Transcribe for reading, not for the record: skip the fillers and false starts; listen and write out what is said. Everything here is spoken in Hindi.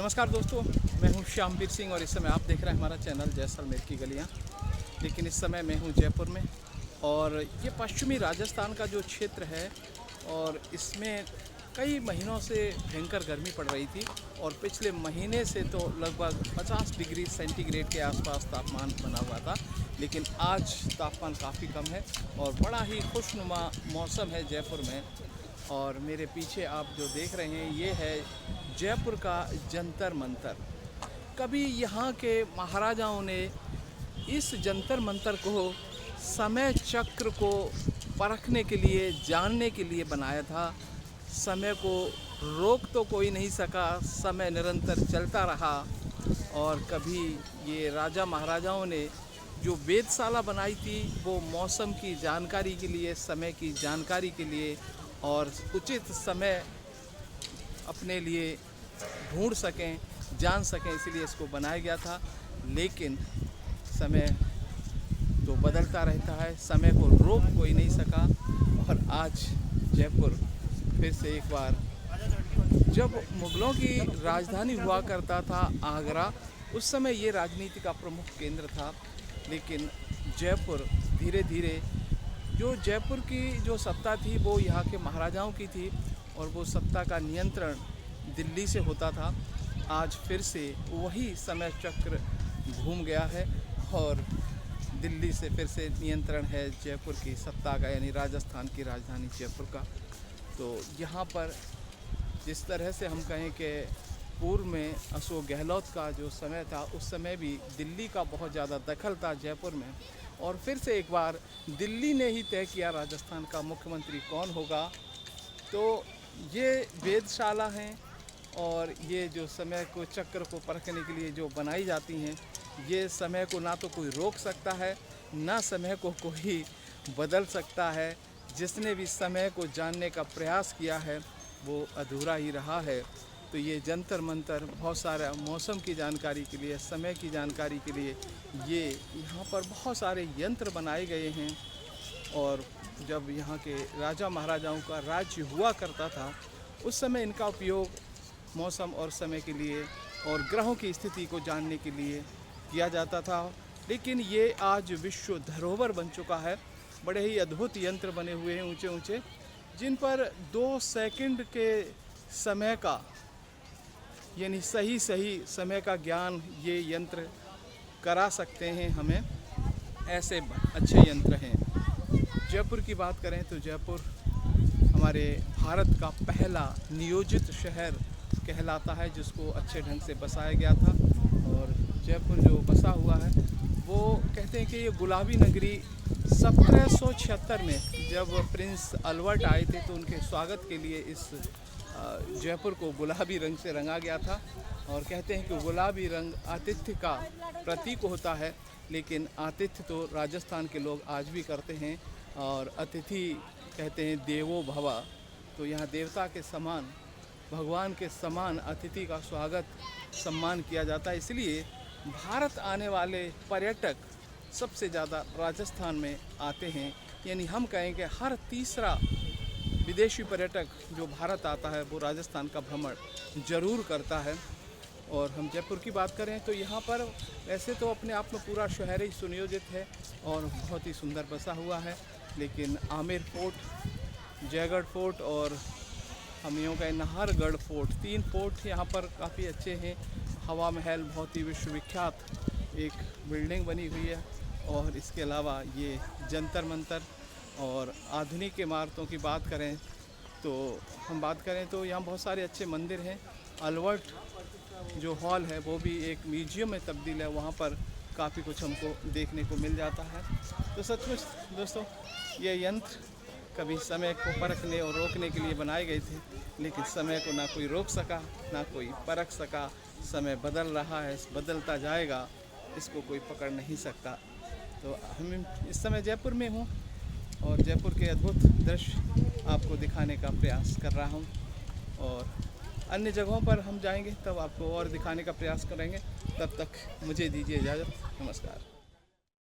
नमस्कार दोस्तों, मैं हूं श्यामवीर सिंह और इस समय आप देख रहे हैं हमारा चैनल जैसलमेर की गलियां। लेकिन इस समय मैं हूं जयपुर में और ये पश्चिमी राजस्थान का जो क्षेत्र है और इसमें कई महीनों से भयंकर गर्मी पड़ रही थी और पिछले महीने से तो लगभग 50 डिग्री सेंटीग्रेड के आसपास तापमान बना हुआ था। लेकिन आज तापमान काफ़ी कम है और बड़ा ही खुशनुमा मौसम है जयपुर में। और मेरे पीछे आप जो देख रहे हैं ये है जयपुर का जंतर मंतर। कभी यहाँ के महाराजाओं ने इस जंतर मंतर को समय चक्र को परखने के लिए, जानने के लिए बनाया था। समय को रोक तो कोई नहीं सका, समय निरंतर चलता रहा। और कभी ये राजा महाराजाओं ने जो वेधशाला बनाई थी वो मौसम की जानकारी के लिए, समय की जानकारी के लिए और उचित समय अपने लिए ढूंढ सकें, जान सकें, इसलिए इसको बनाया गया था। लेकिन समय तो बदलता रहता है, समय को रोक कोई नहीं सका। और आज जयपुर फिर से एक बार, जब मुग़लों की राजधानी हुआ करता था आगरा, उस समय ये राजनीति का प्रमुख केंद्र था। लेकिन जयपुर धीरे धीरे, जो जयपुर की जो सत्ता थी वो यहाँ के महाराजाओं की थी और वो सत्ता का नियंत्रण दिल्ली से होता था। आज फिर से वही समय चक्र घूम गया है और दिल्ली से फिर से नियंत्रण है जयपुर की सत्ता का, यानी राजस्थान की राजधानी जयपुर का। तो यहाँ पर जिस तरह से हम कहें कि पूर्व में अशोक गहलोत का जो समय था, उस समय भी दिल्ली का बहुत ज़्यादा दखल था जयपुर में। और फिर से एक बार दिल्ली ने ही तय किया राजस्थान का मुख्यमंत्री कौन होगा। तो ये वेधशाला हैं और ये जो समय को चक्र को परखने के लिए जो बनाई जाती हैं, ये समय को ना तो कोई रोक सकता है, ना समय को कोई बदल सकता है। जिसने भी समय को जानने का प्रयास किया है वो अधूरा ही रहा है। तो ये जंतर मंतर बहुत सारा मौसम की जानकारी के लिए, समय की जानकारी के लिए ये यहाँ पर बहुत सारे यंत्र बनाए गए हैं। और जब यहाँ के राजा महाराजाओं का राज्य हुआ करता था, उस समय इनका उपयोग मौसम और समय के लिए और ग्रहों की स्थिति को जानने के लिए किया जाता था। लेकिन ये आज विश्व धरोहर बन चुका है। बड़े ही अद्भुत यंत्र बने हुए हैं, ऊंचे ऊंचे, जिन पर 2 सेकंड के समय का, यानी सही समय का ज्ञान ये यंत्र करा सकते हैं हमें। ऐसे अच्छे यंत्र हैं। जयपुर की बात करें तो जयपुर हमारे भारत का पहला नियोजित शहर कहलाता है, जिसको अच्छे ढंग से बसाया गया था। और जयपुर जो बसा हुआ है वो कहते हैं कि ये गुलाबी नगरी 1776 में जब प्रिंस अल्बर्ट आए थे तो उनके स्वागत के लिए इस जयपुर को गुलाबी रंग से रंगा गया था। और कहते हैं कि गुलाबी रंग आतिथ्य का प्रतीक होता है। लेकिन आतिथ्य तो राजस्थान के लोग आज भी करते हैं और अतिथि कहते हैं देवो भव। तो यहाँ देवता के समान, भगवान के समान अतिथि का स्वागत, सम्मान किया जाता है। इसलिए भारत आने वाले पर्यटक सबसे ज़्यादा राजस्थान में आते हैं। यानी हम कहें कि हर तीसरा विदेशी पर्यटक जो भारत आता है वो राजस्थान का भ्रमण ज़रूर करता है। और हम जयपुर की बात करें तो यहाँ पर वैसे तो अपने आप में पूरा शहर ही सुनियोजित है और बहुत ही सुंदर बसा हुआ है। लेकिन आमेर फोर्ट, जयगढ़ फोर्ट और हम यूँ कहें नाहरगढ़ फोर्ट, 3 फोर्ट यहाँ पर काफ़ी अच्छे हैं। हवा महल बहुत ही विश्वविख्यात एक बिल्डिंग बनी हुई है। और इसके अलावा ये जंतर मंतर और आधुनिक इमारतों की बात करें तो यहाँ बहुत सारे अच्छे मंदिर हैं। अल्बर्ट जो हॉल है वो भी एक म्यूजियम में तब्दील है, वहाँ पर काफ़ी कुछ हमको देखने को मिल जाता है। तो सचमुच दोस्तों, ये यंत्र कभी समय को परखने और रोकने के लिए बनाए गए थे, लेकिन समय को ना कोई रोक सका, ना कोई परख सका। समय बदल रहा है, बदलता जाएगा, इसको कोई पकड़ नहीं सकता। तो हम इस समय जयपुर में हूँ और जयपुर के अद्भुत दृश्य आपको दिखाने का प्रयास कर रहा हूँ। और अन्य जगहों पर हम जाएंगे तब आपको और दिखाने का प्रयास करेंगे। तब तक मुझे दीजिए इजाज़त। नमस्कार।